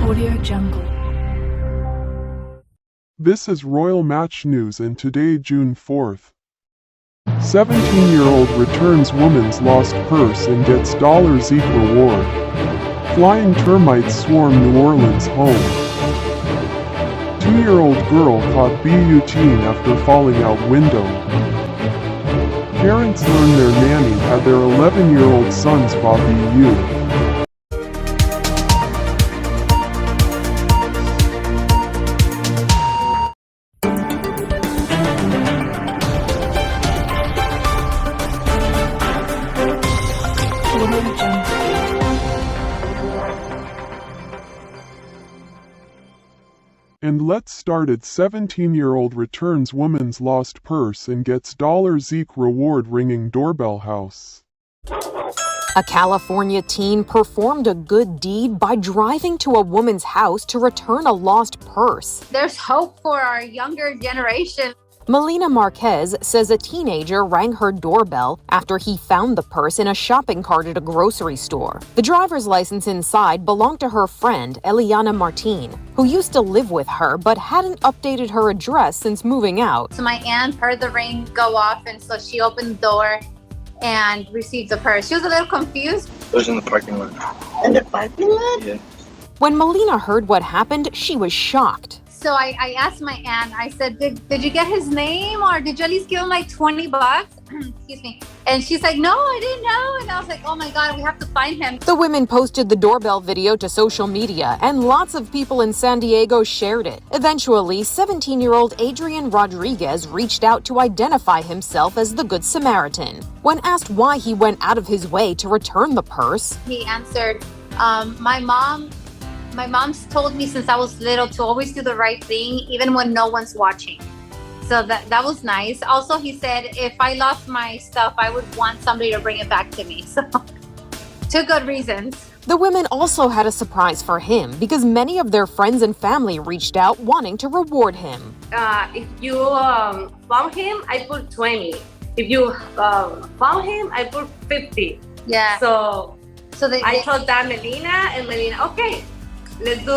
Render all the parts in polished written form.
Audio Jungle. This is Royal Match News, and today, June 4th. 17-year-old returns woman's lost purse and gets $Eke reward. Flying termites swarm New Orleans home. 2-year-old girl caught butane after falling out window. Parents learn their nanny had their 11-year-old son's BU. And let's start at 17-year-old returns woman's lost purse and gets Eke reward ringing doorbell house. A California teen performed a good deed by driving to a woman's house to return a lost purse. There's hope for our younger generation. Melina Marquez says a teenager rang her doorbell after he found the purse in a shopping cart at a grocery store. The driver's license inside belonged to her friend, Eliana Martin, who used to live with her but hadn't updated her address since moving out. So my aunt heard the ring go off, and so she opened the door and received the purse. She was a little confused. It was in the parking lot. In the parking lot? Yeah. When Melina heard what happened, she was shocked. So I asked my aunt, I said, did you get his name, or did you at least give him like $20? Excuse me. And she's like, no, I didn't know. And I was like, oh my God, we have to find him. The women posted the doorbell video to social media, and lots of people in San Diego shared it. Eventually, 17-year-old Adrian Rodriguez reached out to identify himself as the Good Samaritan. When asked why he went out of his way to return the purse, he answered, my mom's told me since I was little to always do the right thing, even when no one's watching. So that was nice. Also, he said, if I lost my stuff, I would want somebody to bring it back to me. So, two good reasons. The women also had a surprise for him because many of their friends and family reached out wanting to reward him. If you found him, I put 20. If you found him, I put 50. Yeah. So I told that Melina, okay, let's do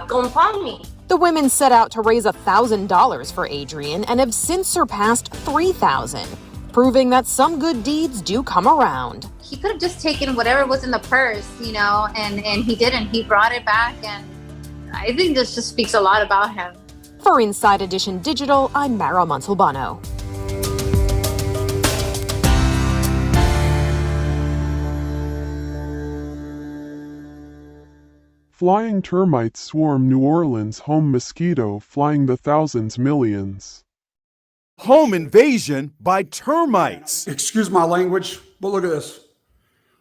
GoFundMe. The women set out to raise $1,000 for Adrian and have since surpassed $3,000, proving that some good deeds do come around. He could have just taken whatever was in the purse, and he didn't. He brought it back, and I think this just speaks a lot about him. For Inside Edition Digital, I'm Mara Montalbano. Flying termites swarm New Orleans home. Mosquito flying the thousands millions. Home invasion by termites. Excuse my language, but look at this.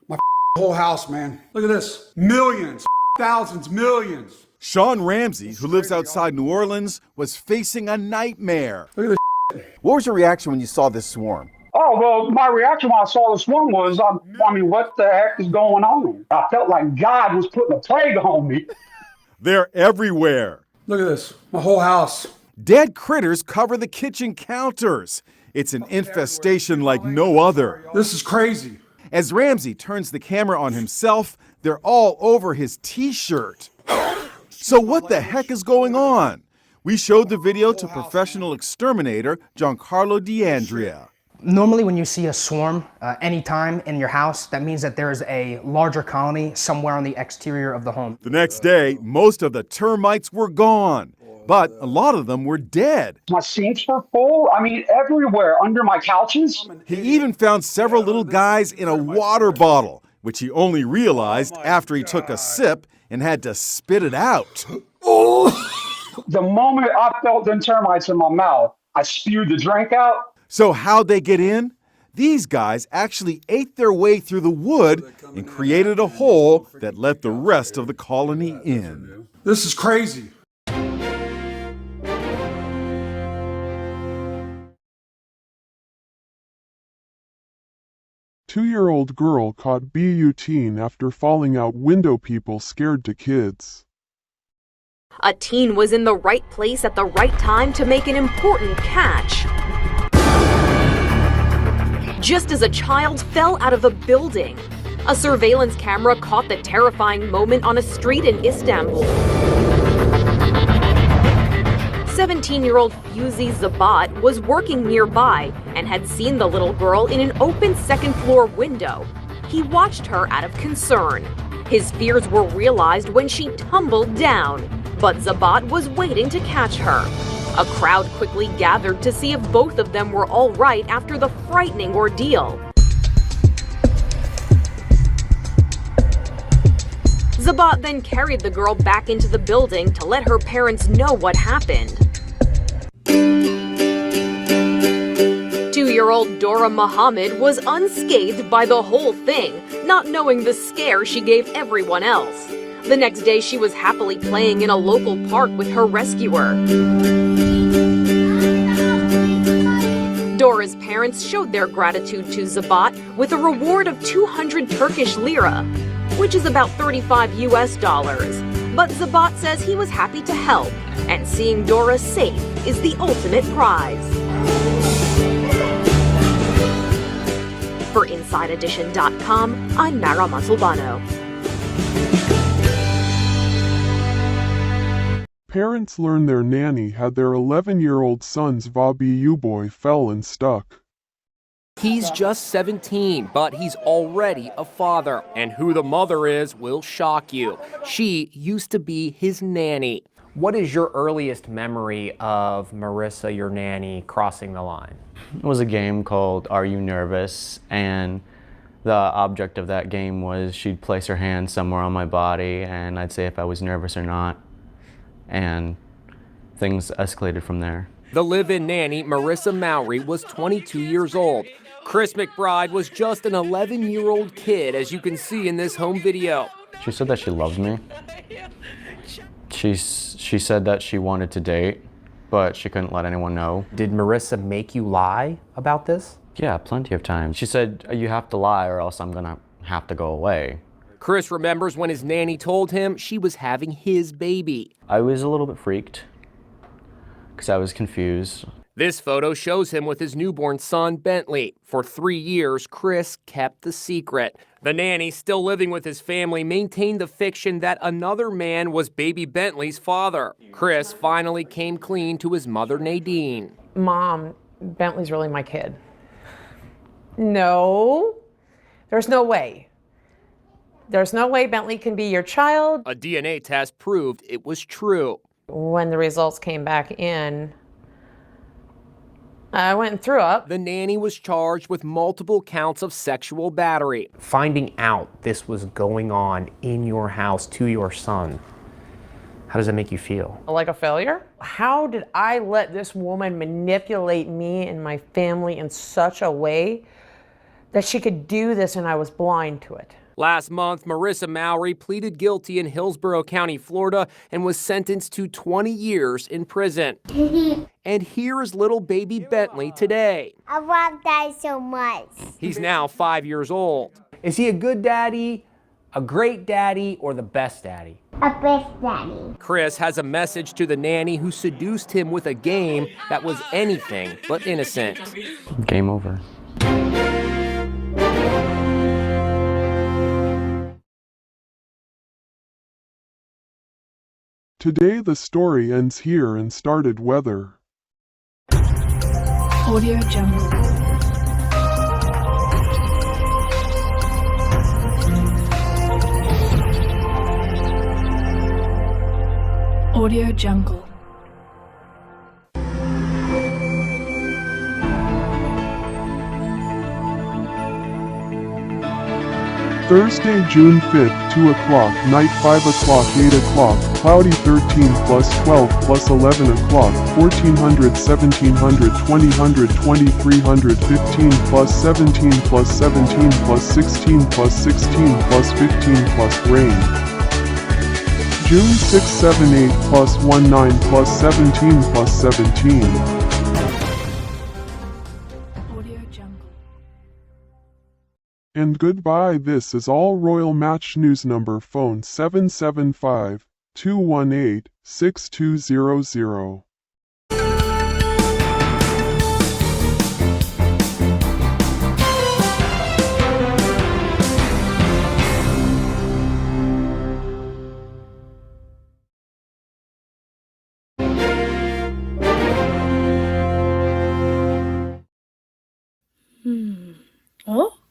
My whole house, man. Look at this. Millions, thousands, millions. Sean Ramsey, who lives outside New Orleans, was facing a nightmare. Look at this. What was your reaction when you saw this swarm? Oh, well, my reaction when I saw this one was, what the heck is going on? I felt like God was putting a plague on me. They're everywhere. Look at this. My whole house. Dead critters cover the kitchen counters. It's an infestation like no other. This is crazy. As Ramsey turns the camera on himself, they're all over his t-shirt. So what the heck is going on? We showed the video to professional exterminator Giancarlo D'Andrea. Normally when you see a swarm anytime in your house, that means that there is a larger colony somewhere on the exterior of the home. The next day, most of the termites were gone, but a lot of them were dead. My sinks were full. Everywhere, under my couches. He even found several little guys in a water bottle, which he only realized after he took a sip and had to spit it out. The moment I felt them termites in my mouth, I spewed the drink out. So how'd they get in? These guys actually ate their way through the wood and created a hole that let the rest of the colony in. This is crazy. Two-year-old girl caught butane after falling out window. People scared to kids. A teen was in the right place at the right time to make an important catch. just as a child fell out of a building. A surveillance camera caught the terrifying moment on a street in Istanbul. 17-year-old Fuzi Zabat was working nearby and had seen the little girl in an open second-floor window. He watched her out of concern. His fears were realized when she tumbled down, but Zabat was waiting to catch her. A crowd quickly gathered to see if both of them were all right after the frightening ordeal. Zabat then carried the girl back into the building to let her parents know what happened. 2-year-old Dora Muhammad was unscathed by the whole thing, not knowing the scare she gave everyone else. The next day, she was happily playing in a local park with her rescuer. Dora's parents showed their gratitude to Zabat with a reward of 200 Turkish lira, which is about $35 US. But Zabat says he was happy to help, and seeing Dora safe is the ultimate prize. For InsideEdition.com, I'm Mara Montalbano. Parents learn their nanny had their 11-year-old son's VW boy fell and stuck. He's just 17, but he's already a father. And who the mother is will shock you. She used to be his nanny. What is your earliest memory of Marissa, your nanny, crossing the line? It was a game called Are You Nervous? And the object of that game was she'd place her hand somewhere on my body and I'd say if I was nervous or not. And things escalated from there. The live-in nanny, Marissa Mowry, was 22 years old. Chris McBride was just an 11-year-old kid, as you can see in this home video. She said that she loved me. She said that she wanted to date, but she couldn't let anyone know. Did Marissa make you lie about this? Yeah, plenty of times. She said, you have to lie or else I'm gonna have to go away. Chris remembers when his nanny told him she was having his baby. I was a little bit freaked because I was confused. This photo shows him with his newborn son, Bentley. For 3 years, Chris kept the secret. The nanny, still living with his family, maintained the fiction that another man was baby Bentley's father. Chris finally came clean to his mother, Nadine. Mom, Bentley's really my kid. No, there's no way. There's no way Bentley can be your child. A DNA test proved it was true. When the results came back in, I went and threw up. The nanny was charged with multiple counts of sexual battery. Finding out this was going on in your house to your son, how does that make you feel? Like a failure? How did I let this woman manipulate me and my family in such a way that she could do this and I was blind to it? Last month, Marissa Mowry pleaded guilty in Hillsborough County, Florida, and was sentenced to 20 years in prison. And here is little baby Bentley today. I want that so much. He's now 5 years old. Is he a good daddy, a great daddy, or the best daddy? A best daddy. Chris has a message to the nanny who seduced him with a game that was anything but innocent. Game over. Today the story ends here and started weather. Audio Jungle. Audio Jungle. Thursday, June 5th, 2 o'clock, night 5 o'clock, 8 o'clock, cloudy 13 plus 12 plus 11 o'clock, 1400, 1700, 2000, 2300, 15 plus 17 plus 17 plus 16 plus 16 plus 15 plus rain. June 6, 7, 8 plus 1, 9 plus 17 plus 17. And goodbye. This is All Royal Match News. Number phone 775-218-6200. Oh?